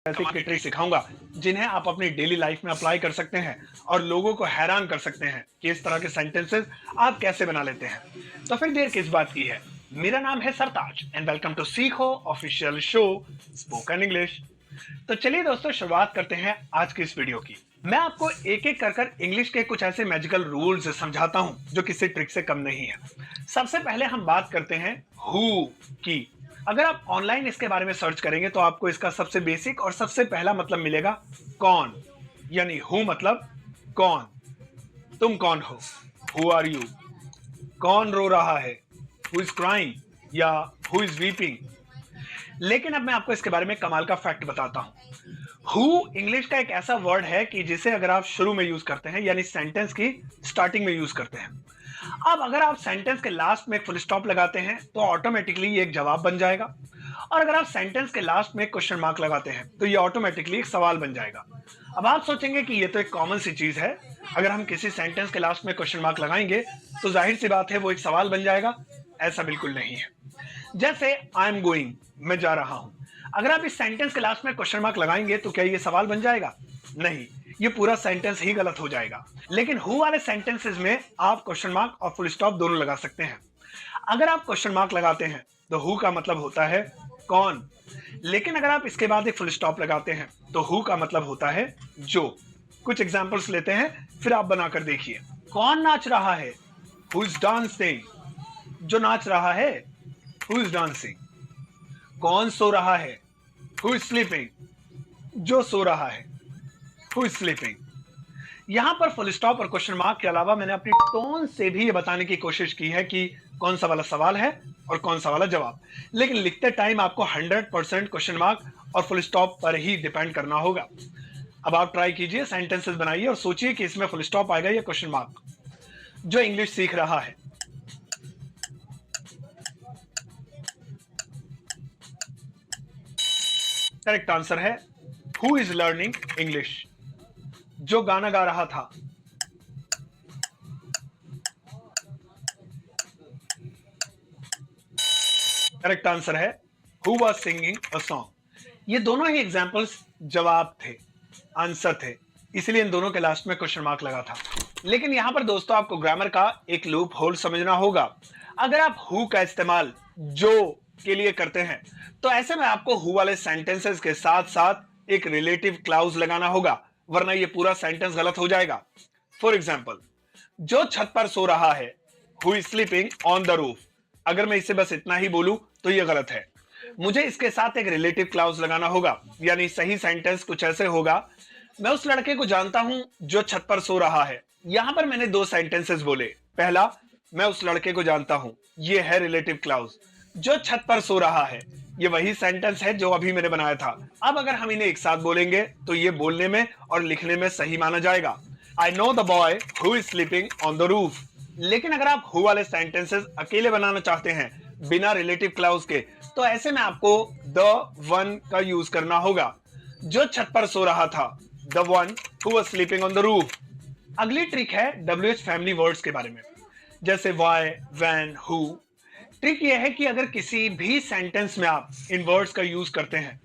ऐसी की ट्रिक सिखाऊंगा जिन्हें आप अपनी डेली लाइफ में अप्लाई कर सकते हैं और लोगों को हैरान कर सकते हैं कि इस तरह के सेंटेंसेस आप कैसे बना लेते हैं। तो फिर देर किस बात की है। मेरा नाम है सरताज एंड वेलकम टू सीखो ऑफिशियल शो स्पोकन इंग्लिश। तो चलिए दोस्तों, शुरुआत करते हैं आज की इस वीडियो की। मैं आपको एक एक कर इंग्लिश के कुछ ऐसे मैजिकल रूल्स समझाता हूं जो किसी ट्रिक से कम नहीं है। सबसे पहले हम बात करते हैं हु की। अगर आप ऑनलाइन इसके बारे में सर्च करेंगे तो आपको इसका सबसे बेसिक और सबसे पहला मतलब मिलेगा कौन। यानी हु मतलब कौन, तुम कौन हो, हु आर यू। कौन रो रहा है, हु इज क्राइंग या हु इज वीपिंग। लेकिन अब मैं आपको इसके बारे में कमाल का फैक्ट बताता हूं। हु इंग्लिश का एक ऐसा वर्ड है कि जिसे अगर आप शुरू में यूज करते हैं यानी सेंटेंस की स्टार्टिंग में यूज करते हैं। अब अगर आप सेंटेंस के लास्ट में एक फुल स्टॉप लगाते हैं तो ऑटोमेटिकली ये एक जवाब बन जाएगा, और अगर आप सेंटेंस के लास्ट में एक क्वेश्चन मार्क लगाते हैं तो ये ऑटोमेटिकली एक सवाल बन जाएगा। अब आप सोचेंगे कि ये तो एक कॉमन सी चीज है, अगर हम किसी सेंटेंस के लास्ट में क्वेश्चन मार्क लगाएंगे तो जाहिर सी बात है वो एक सवाल बन जाएगा। ऐसा बिल्कुल नहीं है। जैसे आई एम गोइंग, मैं जा रहा हूं, अगर आप इस सेंटेंस के लास्ट में क्वेश्चन मार्क लगाएंगे तो क्या ये सवाल बन जाएगा? नहीं, ये पूरा सेंटेंस ही गलत हो जाएगा। लेकिन हु वाले सेंटेंसेस में आप क्वेश्चन मार्क और फुल स्टॉप दोनों लगा सकते हैं। अगर आप क्वेश्चन मार्क लगाते हैं तो हु का मतलब होता है कौन, लेकिन अगर आप इसके बाद एक फुल स्टॉप लगाते हैं तो हु का मतलब होता है जो। कुछ एग्जांपल्स लेते हैं फिर आप बनाकर देखिए। कौन नाच रहा है, हु इज डांसिंग। जो नाच रहा है, हु इज डांसिंग। कौन सो रहा है, हु इज स्लीपिंग। जो सो रहा है, हु इज स्लीपिंग। यहां पर फुल स्टॉप और क्वेश्चन मार्क के अलावा मैंने अपनी टोन से भी ये बताने की कोशिश की है कि कौन सा वाला सवाल है और कौन सा वाला जवाब। लेकिन लिखते टाइम आपको 100% क्वेश्चन मार्क और फुल स्टॉप पर ही डिपेंड करना होगा। अब आप ट्राई कीजिए, सेंटेंसेस बनाइए और सोचिए कि इसमें फुल स्टॉप आएगा या क्वेश्चन मार्क। जो इंग्लिश सीख रहा है, करेक्ट आंसर है हु इज लर्निंग इंग्लिश। जो गाना गा रहा था, करेक्ट आंसर है who was singing a song. ये दोनों ही एग्जांपल्स जवाब थे, आंसर थे, इसलिए इन दोनों के लास्ट में क्वेश्चन मार्क लगा था। लेकिन यहां पर दोस्तों आपको ग्रामर का एक लूप होल समझना होगा। अगर आप हु का इस्तेमाल जो के लिए करते हैं तो ऐसे में आपको हु वाले सेंटेंसेस के साथ साथ एक रिलेटिव क्लाउज लगाना होगा, वरना ये पूरा सेंटेंस गलत हो जाएगा। फॉर एग्जाम्पल, जो छत पर सो रहा है, who is sleeping on the roof. अगर मैं इसे बस इतना ही बोलूं तो ये गलत है। मुझे इसके साथ एक रिलेटिव क्लाउज लगाना होगा, यानी सही सेंटेंस कुछ ऐसे होगा। मैं उस लड़के को जानता हूं जो छत पर सो रहा है। यहां पर मैंने दो सेंटेंसेस बोले। पहला, मैं उस लड़के को जानता हूं, ये है रिलेटिव क्लाउज। जो छत पर सो रहा है, ये वही सेंटेंस है जो अभी मैंने बनाया था। अब अगर हम इन्हें एक साथ बोलेंगे तो ये बोलने में और लिखने में सही माना जाएगा। I know the boy who is sleeping on the roof. लेकिन अगर आप हु वाले सेंटेंसेस अकेले बनाना चाहते हैं बिना रिलेटिव क्लाउज के, तो ऐसे में आपको द वन का यूज करना होगा। जो छत पर सो रहा था, the one who was sleeping on the roof. अगली ट्रिक है WH फैमिली वर्ड्स के बारे में, जैसे वाई, वैन, हु। ट्रिक यह है कि अगर किसी भी सेंटेंस में आप इन वर्ड्स का यूज करते हैं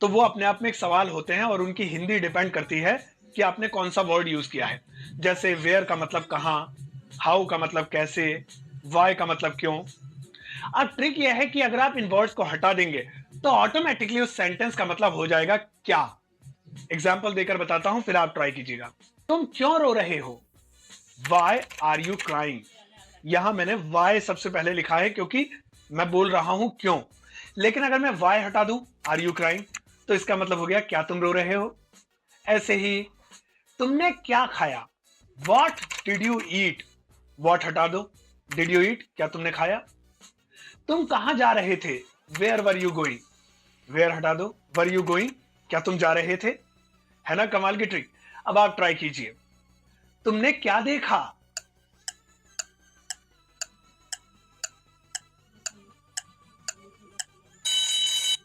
तो वो अपने आप में एक सवाल होते हैं और उनकी हिंदी डिपेंड करती है कि आपने कौन सा वर्ड यूज किया है। जैसे वेयर का मतलब कहां, हाउ का मतलब कैसे, वाई का मतलब क्यों। अब ट्रिक यह है कि अगर आप इन वर्ड्स को हटा देंगे तो ऑटोमेटिकली उस सेंटेंस का मतलब हो जाएगा क्या। एग्जाम्पल देकर बताता हूं, फिर आप ट्राई कीजिएगा। तुम क्यों रो रहे हो, वाई आर यू क्राइंग। यहां मैंने वाई सबसे पहले लिखा है क्योंकि मैं बोल रहा हूं क्यों। लेकिन अगर मैं वाई हटा दूं, आर यू क्राइंग, तो इसका मतलब हो गया क्या तुम रो रहे हो। ऐसे ही, तुमने क्या खाया, what did you eat. What हटा दो, डिड यू ईट, क्या तुमने खाया। तुम कहां जा रहे थे, where were you going. Where हटा दो, वर यू गोइंग, क्या तुम जा रहे थे। है ना कमाल की ट्रिक। अब आप ट्राई कीजिए। तुमने क्या देखा,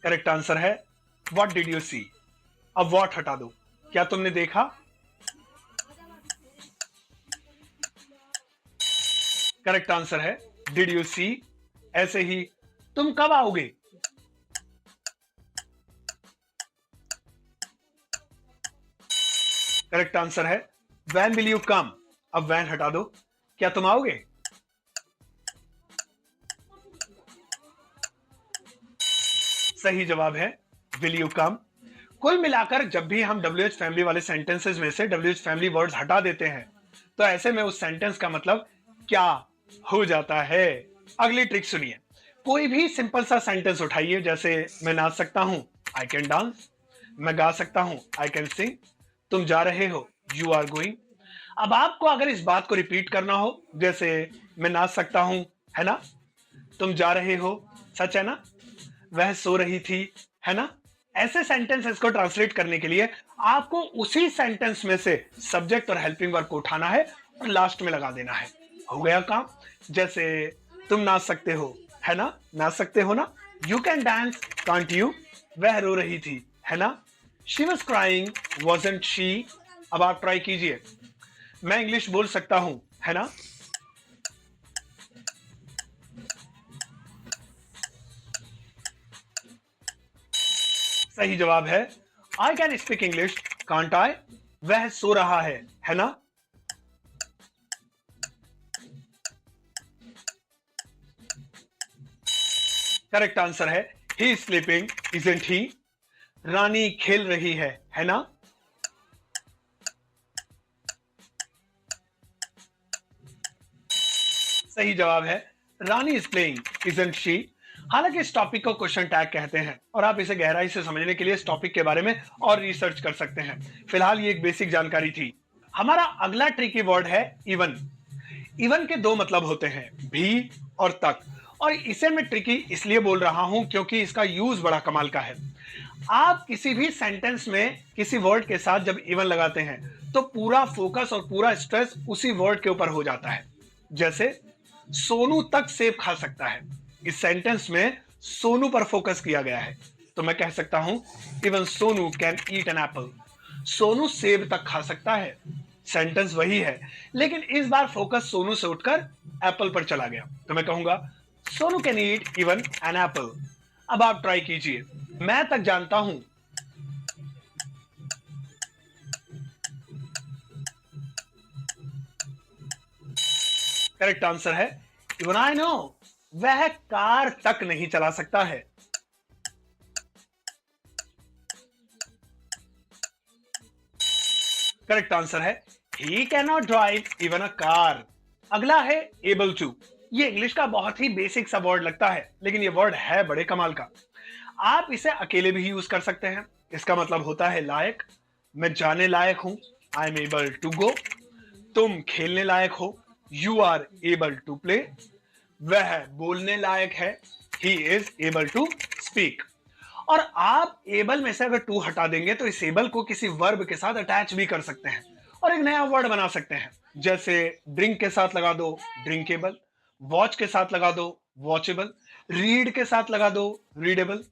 करेक्ट आंसर है व्हाट डिड यू सी। अब व्हाट हटा दो, क्या तुमने देखा। करेक्ट आंसर है डिड यू सी। ऐसे ही, तुम कब आओगे, करेक्ट आंसर है वैन विल यू कम। अब वैन हटा दो, क्या तुम आओगे? सही जवाब है विल यू कम। कुल मिलाकर जब भी हम WH फैमिली वाले सेंटेंसेस में से WH फैमिली वर्ड्स हटा देते हैं तो ऐसे में उस सेंटेंस का मतलब क्या हो जाता है। अगली ट्रिक सुनिए। कोई भी सिंपल सा सेंटेंस उठाइए, जैसे मैं नाच सकता हूं, आई कैन डांस। मैं गा सकता हूं, आई कैन सिंग। तुम जा रहे हो, यू आर गोइंग। अब आपको अगर इस बात को रिपीट करना हो, जैसे मैं नाच सकता हूं, है ना, तुम जा रहे हो, सच है ना, वह सो रही थी, है ना, ऐसे सेंटेंसेस को ट्रांसलेट करने के लिए आपको उसी सेंटेंस में से सब्जेक्ट और हेल्पिंग वर्ब को उठाना है और लास्ट में लगा देना है। हो गया काम। जैसे तुम नाच सकते हो, है ना, नाच सकते हो ना, you can dance can't you. वह रो रही थी, है ना, she was crying wasn't she. अब आप ट्राई कीजिए। मैं इंग्लिश बोल सकता हूं, है ना, सही जवाब है I can speak English can't I. वह सो रहा है ना। करेक्ट आंसर है he is sleeping isn't he. Rani खेल रही है ना। सही जवाब है Rani is playing isn't she. हालांकि इस टॉपिक को क्वेश्चन टैग कहते हैं और आप इसे गहराई से समझने के लिए इस टॉपिक के बारे में और रिसर्च कर सकते हैं। फिलहाल ये एक बेसिक जानकारी थी। हमारा अगला ट्रिकी वर्ड है इवन। इवन के दो मतलब होते हैं, भी और तक। और इसे मैं ट्रिकी इसलिए बोल रहा हूं क्योंकि इसका यूज बड़ा कमाल का है। आप किसी भी सेंटेंस में किसी वर्ड के साथ जब इवन लगाते हैं तो पूरा फोकस और पूरा स्ट्रेस उसी वर्ड के ऊपर हो जाता है। जैसे सोनू तक सेब खा सकता है, इस सेंटेंस में सोनू पर फोकस किया गया है, तो मैं कह सकता हूं even Sonu can eat an apple. Sonu सेब तक खा सकता है, सेंटेंस वही है लेकिन इस बार फोकस सोनू से उठकर एप्पल पर चला गया, तो मैं कहूंगा Sonu can eat even an apple. अब आप ट्राई कीजिए। मैं तक जानता हूं, करेक्ट आंसर है इवन आई नो। वह कार तक नहीं चला सकता है। करेक्ट आंसर है he can not drive even a car. अगला है एबल टू। ये इंग्लिश का बहुत ही बेसिक सा वर्ड लगता है लेकिन ये वर्ड है बड़े कमाल का। आप इसे अकेले भी यूज कर सकते हैं। इसका मतलब होता है लायक। मैं जाने लायक हूं, I am able to go. तुम खेलने लायक हो, you are able to play. वह बोलने लायक है, he is able to speak. और आप एबल में से अगर टू हटा देंगे तो इस एबल को किसी वर्ब के साथ अटैच भी कर सकते हैं और एक नया वर्ड बना सकते हैं। जैसे ड्रिंक के साथ लगा दो ड्रिंकेबल, वॉच के साथ लगा दो वॉचेबल, रीड के साथ लगा दो रीडेबल।